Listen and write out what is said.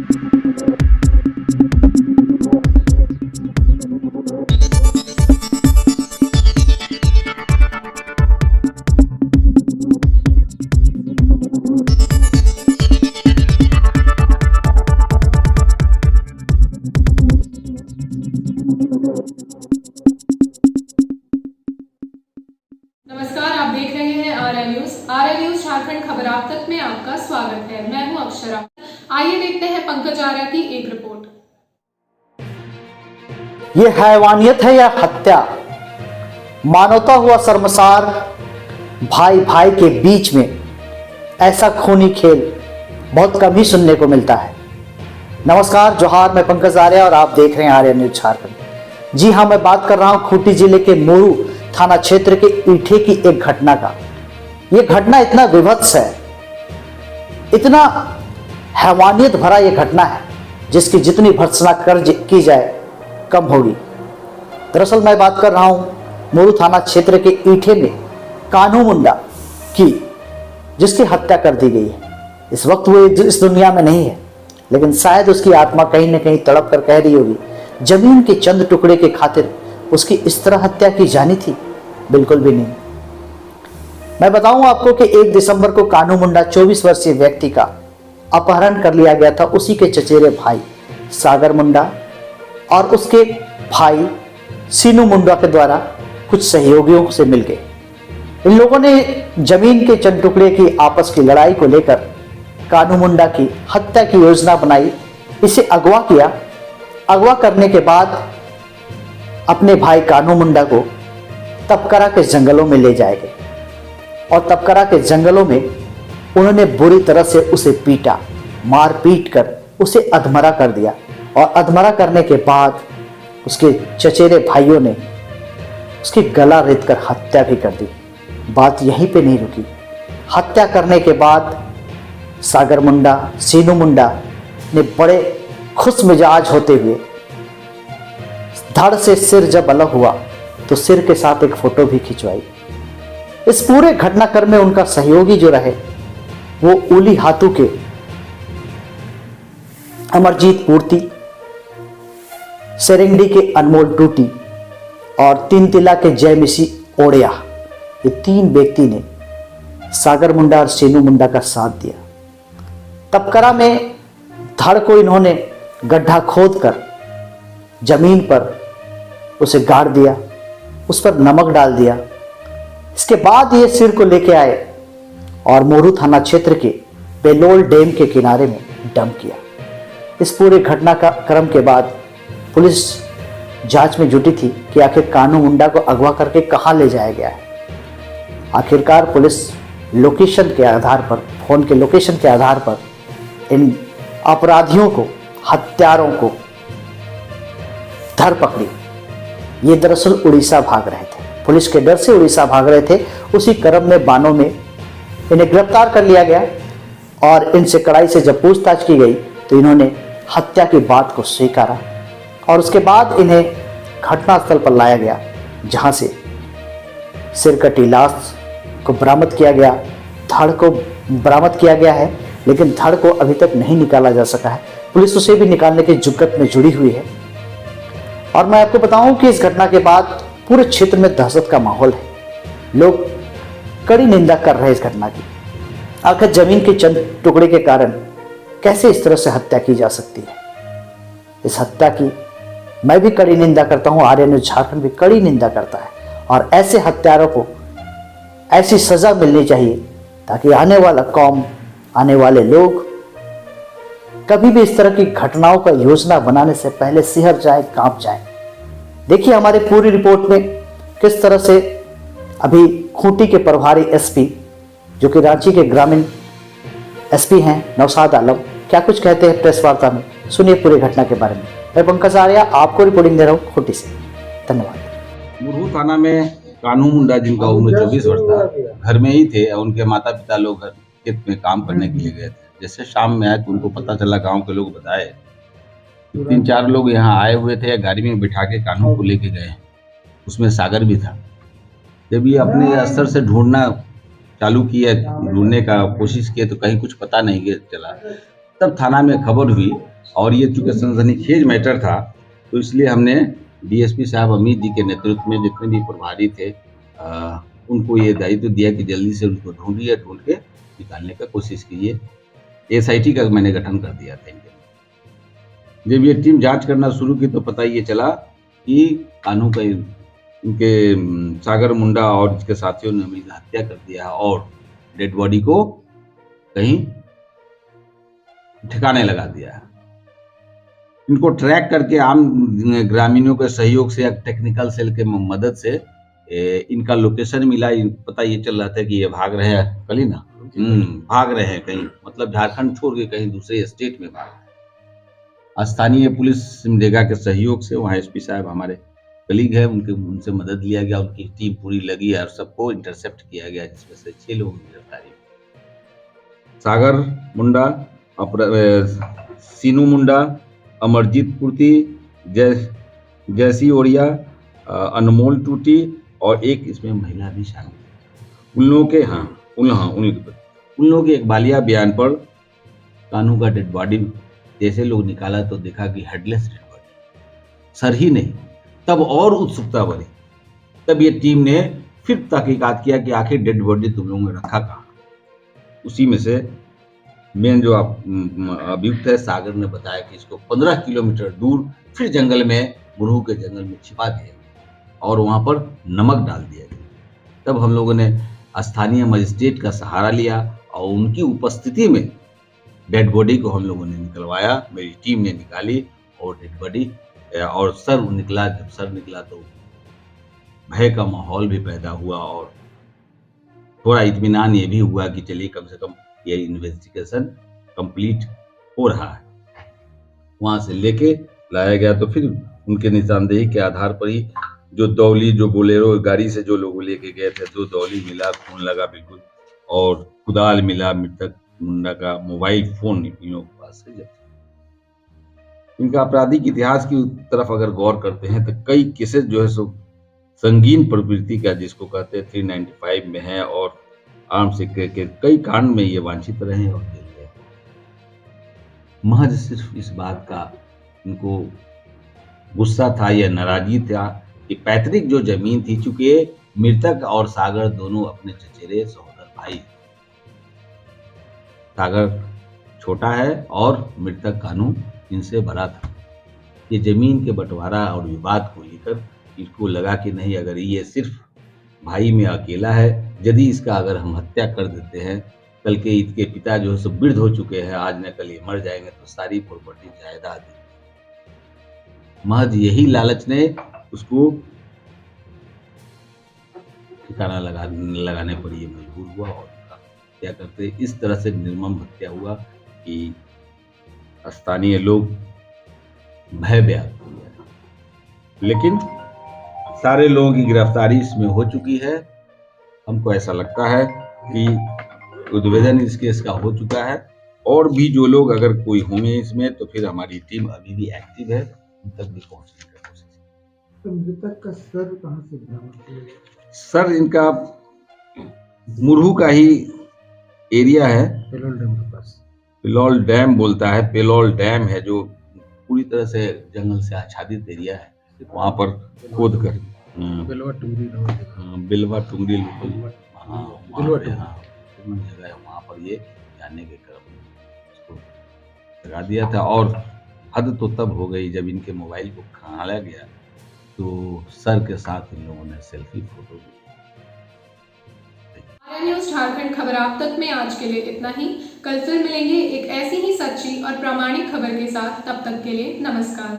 नमस्कार, आप देख रहे हैं आरएन न्यूज झारखंड खबर आप तक में आपका स्वागत है। मैं हूं अक्षरा। आइए देखते हैं पंकज आर्या की एक रिपोर्ट। ये हैवानियत है या हत्या? मानवता हुआ शर्मसार। भाई भाई के बीच में ऐसा खूनी खेल बहुत कम ही सुनने को मिलता है। नमस्कार, जोहार, मैं पंकज आर्या और आप देख रहे हैं आर्यन न्यूज झारखंड। जी हाँ, मैं बात कर रहा हूं खूंटी जिले के मोरू थाना क्षेत्र के ईठे की एक घटना का। यह घटना इतना विभत्स है, इतना हैवानियत भरा यह घटना है जिसकी जितनी भर्त्सना की जाए कम होगी। दरअसल मैं बात कर रहा हूं मोरू थाना क्षेत्र के ईठे में कान्हू मुंडा की, जिसकी हत्या कर दी गई है। इस वक्त वो इस दुनिया में नहीं है, लेकिन शायद उसकी आत्मा कहीं न कहीं तड़प कर कह रही होगी, जमीन के चंद टुकड़े के खातिर उसकी इस तरह हत्या की जानी थी? बिल्कुल भी नहीं। मैं बताऊं आपको कि 1 दिसंबर को कान्हू मुंडा 24 वर्षीय व्यक्ति का अपहरण कर लिया गया था। उसी के चचेरे भाई सागर मुंडा और उसके भाई सीनू मुंडा के द्वारा कुछ सहयोगियों से मिलकर इन लोगों ने जमीन के चंद टुकड़े की आपस की लड़ाई को लेकर कान्हू मुंडा की हत्या की योजना बनाई। इसे अगवा किया। अगवा करने के बाद अपने भाई कान्हू मुंडा को तपकरा के जंगलों में ले जाए गए और तपकरा के जंगलों में उन्होंने बुरी तरह से उसे पीटा, मार पीट कर उसे अधमरा कर दिया। और अधमरा करने के बाद उसके चचेरे भाइयों ने उसकी गला रेत कर हत्या भी कर दी। बात यहीं पे नहीं रुकी। हत्या करने के बाद सागर मुंडा, सीनू मुंडा ने बड़े खुश मिजाज होते हुए धड़ से सिर जब अलग हुआ तो सिर के साथ एक फोटो भी खिंचवाई। इस पूरे घटनाक्रम में उनका सहयोगी जो रहे वो उली हाथू के अमरजीत पूर्ति, सेरेंगडी के अनमोल टूटी और तीन तिला के जयमिसी ओड़िया, ये 3 व्यक्ति ने सागर मुंडा और सीनू मुंडा का साथ दिया। तपकरा में धड़ को इन्होंने गड्ढा खोदकर जमीन पर उसे गाड़ दिया, उस पर नमक डाल दिया। इसके बाद ये सिर को लेके आए और मोरू थाना क्षेत्र के बेलोल डैम के किनारे में डंप किया। इस पूरे घटना का क्रम के बाद पुलिस जांच में जुटी थी कि आखिर कान्हू मुंडा को अगवा करके कहां ले जाया गया है। आखिरकार पुलिस लोकेशन के आधार पर, फोन के लोकेशन के आधार पर इन अपराधियों को, हत्यारों को धर पकड़ी। ये दरअसल उड़ीसा भाग रहे थे, पुलिस के डर से उड़ीसा भाग रहे थे। उसी क्रम में बानों में इन्हें गिरफ्तार कर लिया गया और इनसे कड़ाई से जब पूछताछ की गई तो इन्होंने हत्या की बात को स्वीकारा और उसके बाद इन्हें घटनास्थल पर लाया गया, जहां से सिरकटी लाश को बरामद किया गया, धड़ को बरामद किया गया है, लेकिन धड़ को अभी तक नहीं निकाला जा सका है। पुलिस उसे भी निकालने की जुगत में जुड़ी हुई है। और मैं आपको बताऊं कि इस घटना के बाद पूरे क्षेत्र में दहशत का माहौल है। लोग कड़ी निंदा कर रहे हैं इस घटना की। आखिर जमीन के चंद टुकड़े के कारण कैसे इस तरह से हत्या की जा सकती है? इस हत्या की मैं भी कड़ी निंदा करता हूं, आर्यन न्यूज झारखंड भी कड़ी निंदा करता है और ऐसे हत्यारों को ऐसी सजा मिलनी चाहिए ताकि आने वाला कौम, आने वाले लोग कभी भी इस तरह की घटनाओं का योजना बनाने से पहले सिहर जाए, कांप जाए। देखिए हमारी पूरी रिपोर्ट में किस तरह से अभी खूंटी के प्रभारी एसपी, जो कि रांची के ग्रामीण एसपी हैं, नौशाद आलम, क्या कुछ कहते हैं प्रेस वार्ता में। सुनिए पूरी घटना के बारे में। मैं पंकज आर्या आपको रिपोर्टिंग दे रहा हूँ खूंटी से। धन्यवाद। मुरहू थाना में कान्हू मुंडा, जिनका उम्र 24 वर्ष था, घर में ही थे। उनके माता पिता लोग खेत में काम करने के लिए गए थे। जैसे शाम में आए तो उनको पता चला, गांव के लोग बताए, 3-4 लोग यहाँ आए हुए थे, गाड़ी में बिठा के कान्हू को लेके गए। उसमें सागर भी था। जब ये अपने स्तर से ढूंढना चालू किया, ढूंढने का कोशिश किया तो कहीं कुछ पता नहीं चला। तब थाना में खबर हुई और ये चूंकि सनसनीखेज मैटर था, तो इसलिए हमने डीएसपी साहब अमित जी के नेतृत्व में जितने भी प्रभारी थे उनको ये दायित्व दिया कि जल्दी से उनको ढूंढिए, ढूंढ के निकालने का कोशिश कीजिए। एसआईटी का मैंने गठन कर दिया था इनके। जब ये टीम जांच करना शुरू की तो पता ये चला कि कानू का इनके सागर मुंडा और इसके साथियों ने मेरी हत्या कर दिया और डेड बॉडी को कहीं ठिकाने लगा दिया है। इनको ट्रैक करके आम ग्रामीणों के सहयोग से, टेक्निकल सेल के मदद से इनका लोकेशन मिला। पता ये चल रहा था कि ये भाग रहे हैं, कल ही ना भाग रहे हैं कहीं, मतलब झारखंड छोड़ के कहीं दूसरे स्टेट में भाग रहे हैं। स्थानीय पुलिस सिमडेगा के सहयोग से, वहाँ एसपी साहब हमारे कलीग है, उनसे मदद लिया गया, उनकी टीम पूरी लगी और सबको इंटरसेप्ट किया गया, जिसमें से 6 लोगों की गिरफ्तारी। सागर मुंडा, सीनू मुंडा, अमरजीत पूर्ति, जैसी ओड़िया, अनमोल टूटी और एक इसमें महिला भी शामिल। उन लोगों के इकबालिया बयान पर कानू का डेड बॉडी जैसे लोग निकाला तो देखा कि हेडलेस डेड बॉडी, सर ही नहीं। तब और उत्सुकता बढ़ी, तब ये टीम ने फिर तहकीकात किया कि आखिर डेड बॉडी तुम लोगों ने रखा कहाँ। उसी में से मेन जो अभियुक्त है सागर ने बताया कि इसको 15 किलोमीटर दूर फिर जंगल में, मुरहू के जंगल में छिपा दिया और वहां पर नमक डाल दिया गया। तब हम लोगों ने स्थानीय मजिस्ट्रेट का सहारा लिया और उनकी उपस्थिति में डेड बॉडी को हम लोगों ने निकलवाया, मेरी टीम ने निकाली और डेड बॉडी और सर निकला। जब सर निकला तो भय का माहौल भी पैदा हुआ और थोड़ा इत्मीनान ये भी हुआ कि चलिए कम से कम ये इन्वेस्टिगेशन कंप्लीट हो रहा है। वहां से लेके लाया गया तो फिर उनके निशानदेही के आधार पर ही जो दौली, जो बोलेरो गाड़ी से जो लोग लेके गए थे, 2 दौली मिला, खून लगा बिल्कुल, और कुदाल मिला, मृतक मुंडा का मोबाइल फोन इन लोगों के पास है। इनका आपराधिक इतिहास की तरफ अगर गौर करते हैं तो कई केसेस जो है सो संगीन प्रवृत्ति का, जिसको कहते हैं 395 में है, और आर्म सिक्के के कई कांड में ये वांछित रहे और जेल गए। महज सिर्फ इस बात का इनको गुस्सा था या नाराजगी था कि पैतृक जो जमीन थी, चूंकि मृतक और सागर दोनों अपने चचेरे सहोदर भाई, सागर छोटा है और मृतक कानू इनसे बड़ा था। ये जमीन के बंटवारा और विवाद को लेकर इसको लगा कि नहीं, अगर ये सिर्फ भाई में अकेला है, यदि इसका अगर हम हत्या कर देते हैं, कल के इसके पिता जो है सब वृद्ध हो चुके हैं, आज न कल ये मर जाएंगे तो सारी प्रॉपर्टी जायदाद। महज यही लालच ने उसको ठिकाना लगाने पर ये मजबूर हुआ और क्या करते, इस तरह से निर्मम हत्या हुआ कि स्थानीय लोग भय व्याप्त हो गए। लेकिन सारे लोगों की गिरफ्तारी इसमें हो चुकी है। हमको ऐसा लगता है कि उद्भेदन इस केस का हो चुका है, और भी जो लोग अगर कोई होंगे इसमें तो फिर हमारी टीम अभी भी एक्टिव है, उन तक भी पहुंचने की कोशिश। तो मृतक का सर कहाँ से बरामद हुआ? सर इनका मुरहू का ही एरिया है, पेलोल डैम के पास। पेलोल डैम बोलता है, पेलोल डैम है जो पूरी तरह से जंगल से आच्छादित एरिया है। वहाँ पर खोद कर बेलवा टुंगरी बिलवा टुंगरी जगह है, वहाँ पर ये जाने के क्रम में उसको लगा दिया था। और हद तो तब हो गई जब इनके मोबाइल को खंगाला गया तो सर के साथ इन लोगों ने सेल्फी फोटो ली। न्यूज़ झारखंड खबर आप तक में आज के लिए इतना ही। कल फिर मिलेंगे एक ऐसी ही सच्ची और प्रामाणिक खबर के साथ। तब तक के लिए नमस्कार।